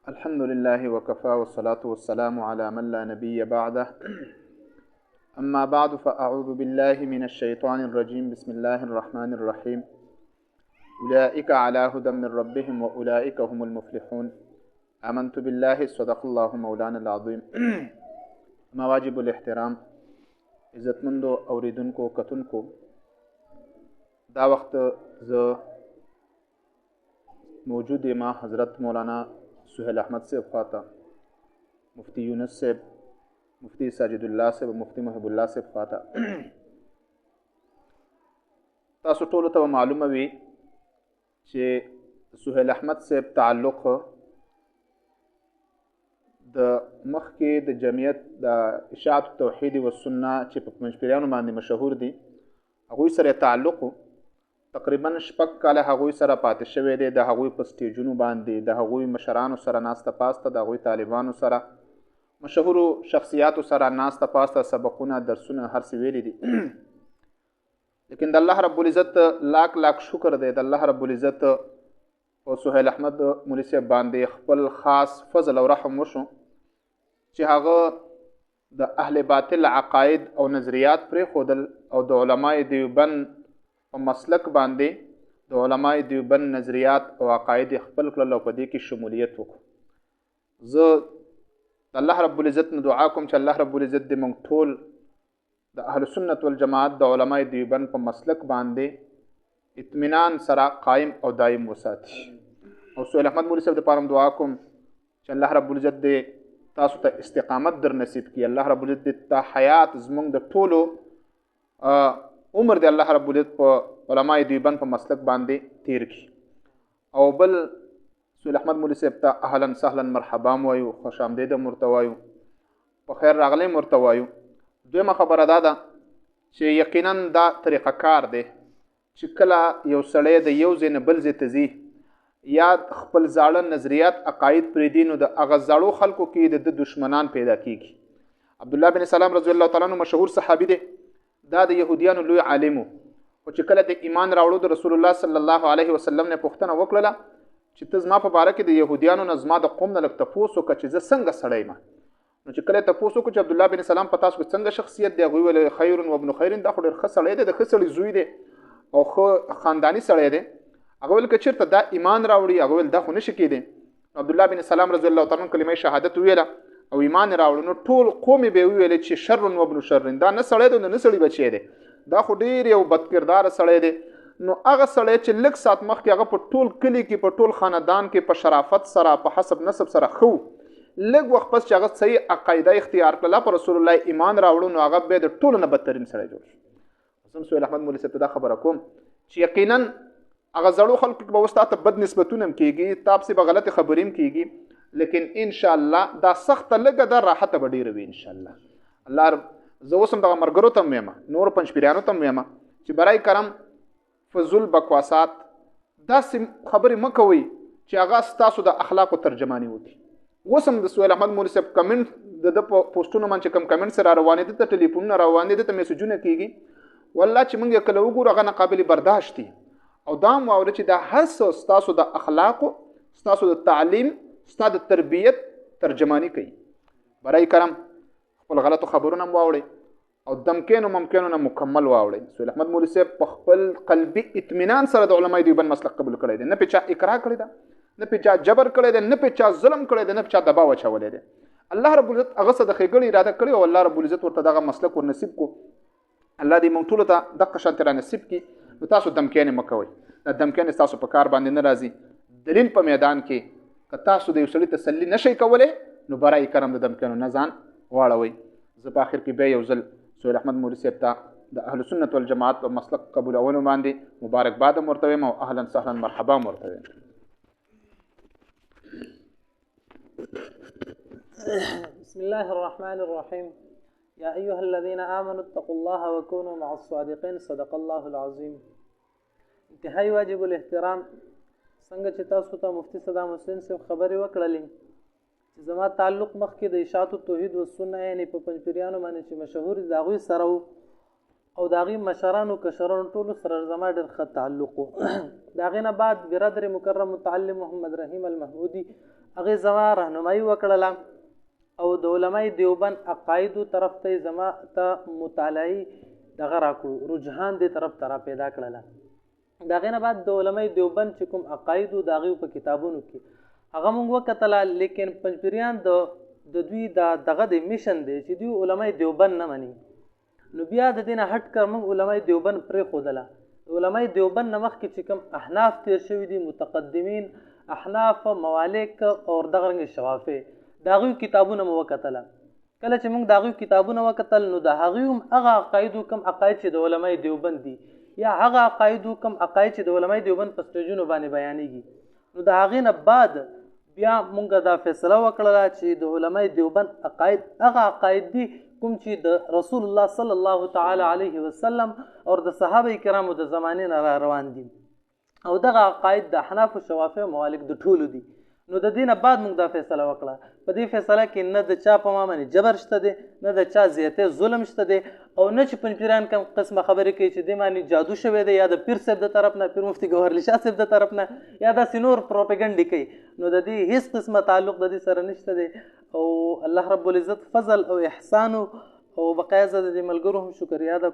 الحمد لله وكفى والصلاة والسلام على من لا نبي بعده. أما بعد فأعوذ بالله من الشيطان الرجيم. بسم الله الرحمن الرحيم. أولئك على هدى من ربهم وأولئك هم المفلحون. آمنت بالله صدق الله مولانا العظيم. مواجب الاحترام عزتمندو اوریدونکو کتونکو، دا وخت زه موجود ما حضرت مولانا سہیل احمد صاحب خواته، مفتی یونس صاحب، مفتی ساجد الله صاحب، مفتی محب الله صاحب خواته. تاسو ټولو ته معلومه وي چې سہیل احمد صاحب تعلق د مخکې د جمعیت د اشاعت توحید و سنه چې په پنځپیریانو باندې مشهور دي، هغوی سره تعلق تقریبا 6 کاله هغوی سره پاتې شوی دی. د هغوی په سټیجونو باندې د هغوی مشرانو سره ناسته پاسته، د هغوی طالبانو سره، مشهورو شخصیاتو سره ناسته پاسته، سبقونه، درسونه، هر څه ویلي دي. لیکن د الله رب العزت لاک لاک شکر دی، د الله رب العزت په سہیل احمد مولوي صاحب باندې خپل خاص فضل او رحم وشو چې هغه د اهل باطل عقاید او نظریات پرېښودل او د علماء دیوبند په مسلک باندې د علماء دیوبند نظریات او عقاید خپل کړل او په دې کې شمولیت وکړو. زه د الله رب العزت نه دعا کوم چې الله رب العزت دې موږ ټول د اهل سنت والجماعت د علماء دیوبند په مسلک باندې اطمینان سره قائم او دائم وساتي. او سہیل احمد مولوي صاحب دپاره دعا کوم چې الله رب العزت دې تاسو ته استقامت در نصیب کړي. الله رب العزت دې ته حیات زموږ د ټولو عمر دی الله رب العزت په علماء دیوبند په مسلک باندې تیر کړي. او بل سہیل احمد مولوي صاحب ته اهلا سهلا مرحبا وایو، خوش آمدید ورته وایو، په خیر راغلی ورته وایو. دویمه خبره دا ده چې یقینا دا طریقه کار دی چې کله یو سړی د یو ځای نه بل ځای ته ځي یا خپل زاړه نظریات عقاید پرېږدي، نو د هغه زاړو خلکو کې د دشمنان پیدا کیږي. عبدالله بن سلام رضی الله تعالی عنه مشهور صحابي دی. دا د یهودیانو لوی عالم و، خو چې کله د ایمان راوړو د رسول الله صلی الله علیه وسلم نه پوښتنه وکړله چې ته زما په باره کې د یهودیانو نه زما د قوم نه لږ تپوس وکړه چې زه څنګه سړی یم. نو چې کله تپوس وکړو چې عبدالله بن سلام په تاسو کې څنګه شخصیت دی، هغوی ویل خیر و ابن خیر، دا خو ډېر ښه سړی دی، د ښه سړي زوی دی او ښه خانداني سړی دی. هغه ویل که چېرته دا ایمان راوړي، هغه ویل دا خو نشي کېدی. عبدالله بن سلام رضی الله تعالی عنه کلمه شهادت ویله او ایمان راوړ، نو ټول قوم به ویل چې شر و ابن شر، دا نه سړی دی نه سړی بچی دی، دا خو ډېر یو بدکردار سړی دی. نو هغه سړی چې لږ ساعت مخکې هغه په ټول کلي کې په ټول خاندان کې په شرافت سره په حسب نسب سره خو لږ وخت پس چې هغه صحیح عقیده اختیار کړله، په رسول الله ایمان راوړو، نو هغه به د ټولو نه بدترین سړی جوړ شو. زه سہیل احمد مولوي صاحب ته دا خبره کوم چې یقینا هغه زړو خلکو به اوس تا ته بد نسبتونه هم کېږي، تا پسې به غلطې خبرې هم کېږي، لیکن انشاءالله دا سخته لږه ده، راحته به ډېره وي انشاءالله. الله رب زه اوس هم دغه ملګرو ته هم ویم، نور پنځپیریانو ته هم ویم چې برای کرم فضول بکواسات داسې خبرې مه کوئ چې هغه ستاسو د اخلاقو ترجماني وکړي. اوس هم د سہیل احمد مولوي صاحب کمنټ د ده په پوسټونو باندې چې کوم کمنټس را روانې دي، ته ټلیفونونه روان دي، ته میسجونه کېږي، والله چې موږ یې کله وګورو هغه ناقابل برداشت دي. او دا هم واوره چې دا هر څه ستاسو د اخلاقو، ستاسو د تعلیم، ستا د تربیت ترجماني کوي. برای کرم خپل غلطو خبرونه هم واوړئ او دمکینو ممکنو نه مکمل واوړئ. سہیل احمد مولوي صاحب په خپل قلبي اطمینان سره د علماء دیوبند مسلک قبول کړی دی، نه پې چا اکراه کړی ده، نه پې چا جبر کړی دی، نه پې چا ظلم کړی دی، نه پې چا دباو اچولی دی. الله رب العزت هغه څه د ښېګړې اراده کړې او الله رب العزت ورته دغه مسلک ور نصیب کو. الله دې موږ ټولو ته دغه شانتې را نصیب کړي. نو تاسو دمکینې مه کوئ، دا دمکینې ستاسو په کار باندې نه راځي. دلیل په میدان کې که تاسو د یو سړي تسلي نشئ کولی، نو برای کرم د دمکینو نه ځان واړوئ. زه په آخر کې بیا یو ځل سہیل احمد مولوي صاحب ته د اهل سنت والجماعت په مسلک قبولولو باندې مبارکباد هم ورته ویم او اهلا سهلا مرحبا هم ورته ویم. بسم الله الرحمن الرحيم. يا أيها الذين آمنوا اتقوا الله وكونوا مع الصادقين. صدق الله العظيم. انتهائی واجب الاحترام څنګه چې تاسو ته مفتی صدام حسین صاحب خبرې وکړلې چې زما تعلق مخکې د اشاعت توحید و سنه یعنی په پنځپیریانو باندې چې مشهور دي د هغوی سره و، او د هغې مشرانو کشرانو ټولو سره زما ډېر ښه تعلق و. د هغې نه بعد برادر مکرم متعلم محمد رحیم المحمودي هغې زما رهنمایي وکړله او د علمای دیوبند عقایدو طرف ته زما ته مطالعي دغه راکړو، رجحان دې طرف ته را پیدا کړله. د هغې نه بعد د علمای دیوبند چې کوم عقایدو د هغې په کتابونو کې هغه موږ وکتله، لیکن پنجپیریان د دوی دغه د میشن دی چې دوی علمای دیوبند نه مني. نو بیا د دې نه هټ کر موږ علمای دیوبند پرېښودله. علمای دیوبند نه مخکې چې کوم احناف تیر شوي دي، متقدمین احناف، موالک او دغه رنګې شوافع، د هغوی کتابونه مو وکتله. کله چې موږ د هغوی کتابونه وکتل نو د هغوی هم هغه عقایدو کوم عقاید چې د علمای دیوبند دي یا هغه عقایدو کوم عقاید چې د علمای دیوبند په سټیجونو باندې بیانېږي. نو د هغې نه بعد بیا مونږ دا فیصله وکړله چې د علمای دیوبند عقاید هغه عقاید دي کوم چې د رسول الله صلی الله تعالی علیه وسلم او د صحابه کرامو د زمانې نه را روان دي، او دغه عقاید د احناف و شوافع موالک د ټولو دي. نو د دې نه بعد موږ دا فیصله وکړه. په دې فیصله کې نه د چا په ما باندې جبر شته دی، نه د چا زیاتې ظلم شته دی، او نه چې پنجپیران کوم قسمه خبرې کوي چې دې باندې جادو شوی دی یا د پیر صاحب د طرف نه، پیر مفتي ګوهرعلي شاه صاحب د طرف نه، یا داسې نور پروپیګنډې کوي. نو د دې هیڅ قسمه تعلق د دې سره نشته دی، او الله رب العزت فضل او احسان او بقایا زه د دې ملګرو هم شکریا ده